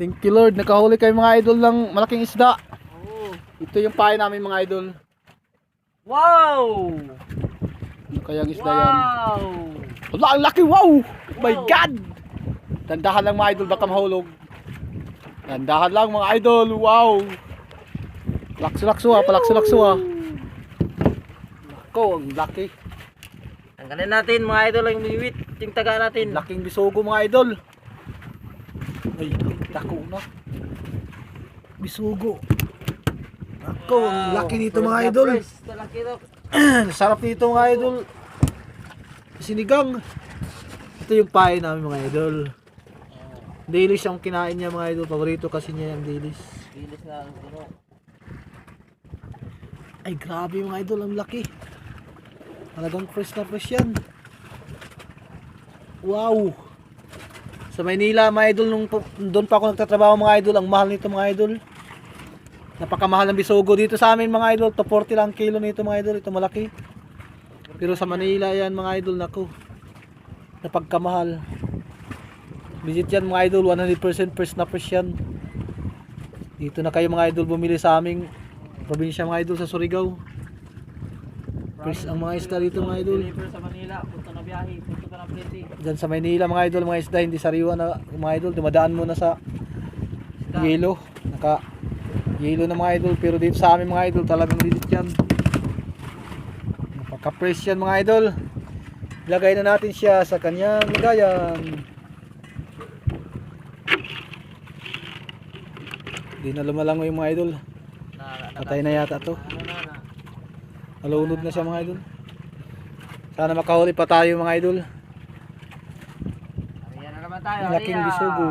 Thank you Lord, nakahuli kayo mga idol ng malaking isda. Oo. Ito yung pahay namin mga idol. Wow! Ano kayang isda yan? Wow! Wala, ang laki, wow! Oh my Wow. God! Dandahan lang mga idol, baka mahulog. Dandahan lang mga idol, wow! Lakso-lakso ha, palakso-lakso ha. Ako, ang laki. Tanggalin natin mga idol ang miwit, yung taga natin. Laking bisugo mga idol. Ay, dako na. Bisugo. Ako, ang laki nito mga idol. Laki to. Sarap nito mga idol. Sinigang. Ito yung pahay namin mga idol. Dilis ang kinain niya mga idol. Paborito kasi niya yung dilis. Bilis na ang puno. Ay grabe mga idol, ang laki. Talagang fresh na fresh yan. Wow. Sa Maynila mga idol, doon pa ako nagtatrabaho mga idol, ang mahal nito mga idol. Napakamahal ng bisugo dito sa amin mga idol. To 40 lang kilo nito mga idol. Ito malaki. Pero sa Manila yan mga idol, nako, napagkamahal. Visit yan mga idol, 100% fresh na fresh yan. Dito na kayo mga idol bumili sa aming probinsya mga idol sa Surigao. Fresh ang mga isda dito mga idol. Deliver sa Manila, punta na biyahe, punta na Plete. Diyan sa Maynila mga idol, mga isda hindi sariwa na mga idol. Dumadaan muna sa yelo. Naka yelo na mga idol. Pero dito sa amin mga idol, talagang legit yan. Napaka-fresh yan mga idol. Ilagay na natin siya sa kanyang lagayan. Hindi na lumalangoy yung mga idol. Patay na yata to. Nalunod na siya mga idol. Sana makahuli pa tayo mga idol. Ayan na naman tayo. Malaking bisugo.